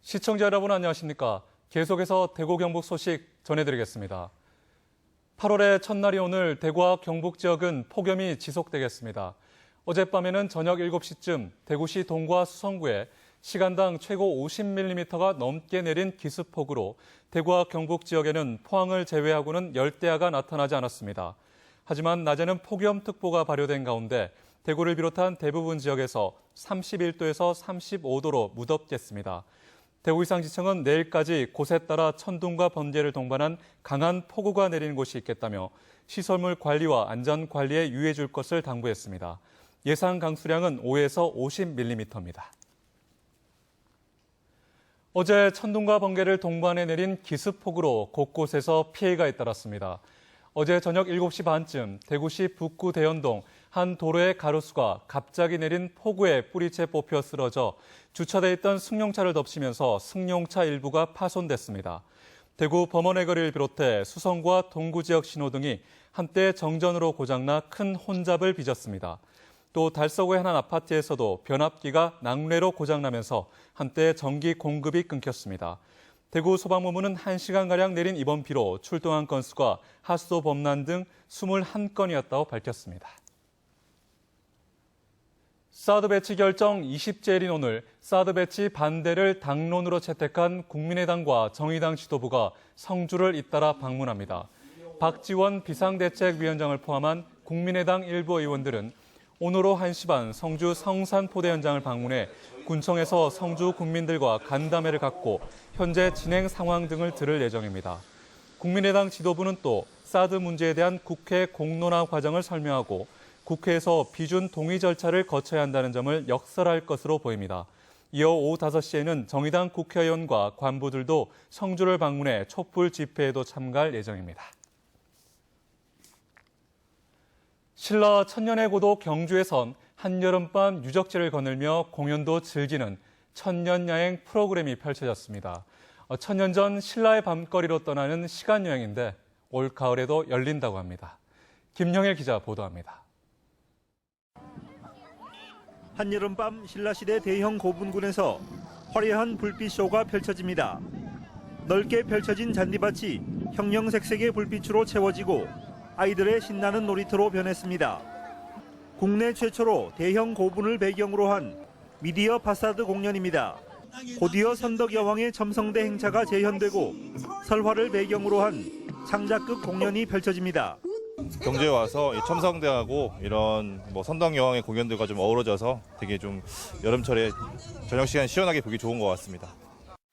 시청자 여러분 안녕하십니까? 계속해서 대구 경북 소식 전해드리겠습니다. 8월의 첫날이 오늘 대구와 경북 지역은 폭염이 지속되겠습니다. 어젯밤에는 저녁 7시쯤 대구시 동구와 수성구에 시간당 최고 50mm가 넘게 내린 기습폭우로 대구와 경북 지역에는 포항을 제외하고는 열대야가 나타나지 않았습니다. 하지만 낮에는 폭염특보가 발효된 가운데 대구를 비롯한 대부분 지역에서 31도에서 35도로 무덥겠습니다. 대구이상지청은 내일까지 곳에 따라 천둥과 번개를 동반한 강한 폭우가 내리는 곳이 있겠다며 시설물 관리와 안전 관리에 유의해 줄 것을 당부했습니다. 예상 강수량은 5에서 50mm입니다. 어제 천둥과 번개를 동반해 내린 기습폭우로 곳곳에서 피해가 잇따랐습니다. 어제 저녁 7시 반쯤 대구시 북구 대연동 한 도로의 가로수가 갑자기 내린 폭우에 뿌리채 뽑혀 쓰러져 주차돼 있던 승용차를 덮치면서 승용차 일부가 파손됐습니다. 대구 범원의 거리를 비롯해 수성과 동구 지역 신호등이 한때 정전으로 고장나 큰 혼잡을 빚었습니다. 또 달서구의 한 아파트에서도 변압기가 낙뢰로 고장나면서 한때 전기 공급이 끊겼습니다. 대구 소방본부는 1시간가량 내린 이번 비로 출동한 건수가 하수도 범람 등 21건이었다고 밝혔습니다. 사드 배치 결정 20제일인 오늘 사드 배치 반대를 당론으로 채택한 국민의당과 정의당 지도부가 성주를 잇따라 방문합니다. 박지원 비상대책위원장을 포함한 국민의당 일부 의원들은 오늘 오후 1시 반 성주 성산포대 현장을 방문해 군청에서 성주 국민들과 간담회를 갖고 현재 진행 상황 등을 들을 예정입니다. 국민의당 지도부는 또 사드 문제에 대한 국회 공론화 과정을 설명하고 국회에서 비준 동의 절차를 거쳐야 한다는 점을 역설할 것으로 보입니다. 이어 오후 5시에는 정의당 국회의원과 관부들도 성주를 방문해 촛불 집회에도 참가할 예정입니다. 신라 천년의 고도 경주에선 한여름밤 유적지를 거닐며 공연도 즐기는 천년야행 프로그램이 펼쳐졌습니다. 천년 전 신라의 밤거리로 떠나는 시간여행인데 올 가을에도 열린다고 합니다. 김영일 기자 보도합니다. 한여름밤 신라시대 대형 고분군에서 화려한 불빛쇼가 펼쳐집니다. 넓게 펼쳐진 잔디밭이 형형색색의 불빛으로 채워지고 아이들의 신나는 놀이터로 변했습니다. 국내 최초로 대형 고분을 배경으로 한 미디어 파사드 공연입니다. 곧이어 선덕여왕의 첨성대 행차가 재현되고 설화를 배경으로 한 창작극 공연이 펼쳐집니다. 경주에 와서 첨성대하고 이런 선덕여왕의 공연들과 좀 어우러져서 되게 좀 여름철에 저녁 시간 시원하게 보기 좋은 것 같습니다.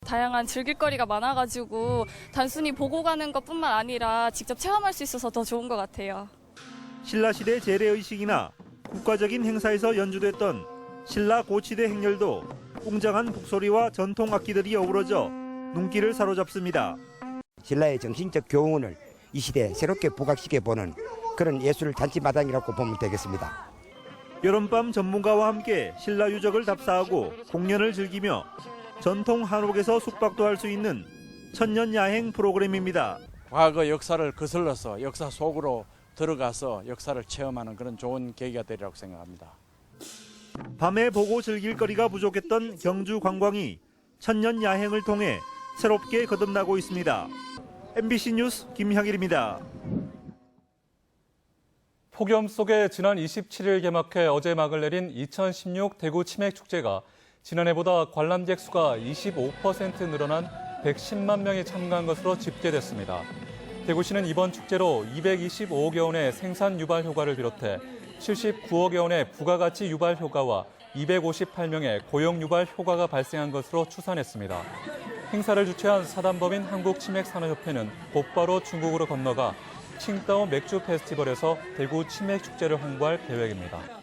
다양한 즐길거리가 많아가지고 단순히 보고 가는 것뿐만 아니라 직접 체험할 수 있어서 더 좋은 것 같아요. 신라시대 재래의식이나 국가적인 행사에서 연주됐던 신라 고치대 행렬도 웅장한 북소리와 전통 악기들이 어우러져 눈길을 사로잡습니다. 신라의 정신적 교훈을 이 시대에 새롭게 부각시켜보는 그런 예술 잔치마당이라고 보면 되겠습니다. 여름밤 전문가와 함께 신라 유적을 답사하고 공연을 즐기며 전통 한옥에서 숙박도 할 수 있는 천년 야행 프로그램입니다. 과거 역사를 거슬러서 역사 속으로 들어가서 역사를 체험하는 그런 좋은 계기가 되리라고 생각합니다. 밤에 보고 즐길 거리가 부족했던 경주 관광이 천년 야행을 통해 새롭게 거듭나고 있습니다. MBC 뉴스 김향일입니다. 폭염 속에 지난 27일 개막해 어제 막을 내린 2016 대구 치맥축제가 지난해보다 관람객 수가 25% 늘어난 110만 명이 참가한 것으로 집계됐습니다. 대구시는 이번 축제로 225억여 원의 생산 유발 효과를 비롯해 79억여 원의 부가가치 유발 효과와 258명의 고용 유발 효과가 발생한 것으로 추산했습니다. 행사를 주최한 사단법인 한국치맥산업협회는 곧바로 중국으로 건너가 칭따오 맥주 페스티벌에서 대구 치맥축제를 홍보할 계획입니다.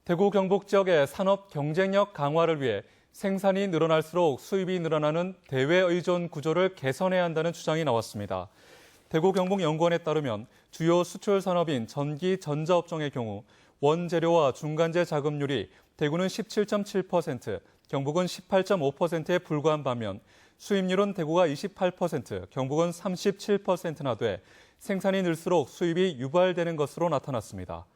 대구 경북 지역의 산업 경쟁력 강화를 위해 생산이 늘어날수록 수입이 늘어나는 대외 의존 구조를 개선해야 한다는 주장이 나왔습니다. 대구 경북연구원에 따르면 주요 수출 산업인 전기 전자업종의 경우 원재료와 중간재 자금률이 대구는 17.7%, 경북은 18.5%에 불과한 반면 수입률은 대구가 28%, 경북은 37%나 돼 생산이 늘수록 수입이 유발되는 것으로 나타났습니다.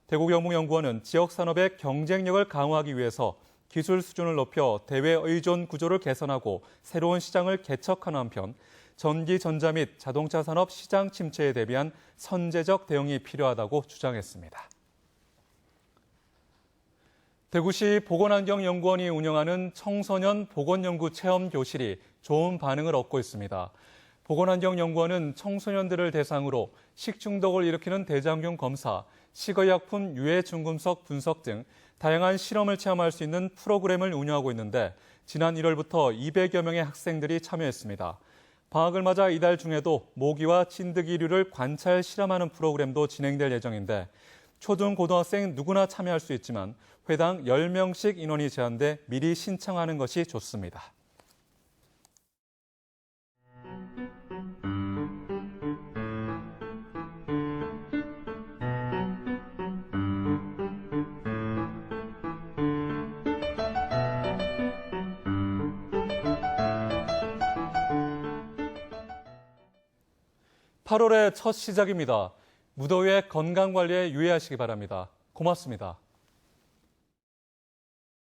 대구경북연구원은 지역 산업의 경쟁력을 강화하기 위해서 기술 수준을 높여 대외 의존 구조를 개선하고 새로운 시장을 개척하는 한편 전기, 전자 및 자동차 산업 시장 침체에 대비한 선제적 대응이 필요하다고 주장했습니다. 대구시 보건환경연구원이 운영하는 청소년 보건연구 체험 교실이 좋은 반응을 얻고 있습니다. 보건환경연구원은 청소년들을 대상으로 식중독을 일으키는 대장균 검사, 식의약품 유해 중금속 분석 등 다양한 실험을 체험할 수 있는 프로그램을 운영하고 있는데 지난 1월부터 200여 명의 학생들이 참여했습니다. 방학을 맞아 이달 중에도 모기와 진드기류를 관찰 실험하는 프로그램도 진행될 예정인데 초등, 고등학생 누구나 참여할 수 있지만 회당 10명씩 인원이 제한돼 미리 신청하는 것이 좋습니다. (8월의) 첫 시작입니다. 무더위에 건강관리에 유의하시기 바랍니다. 고맙습니다.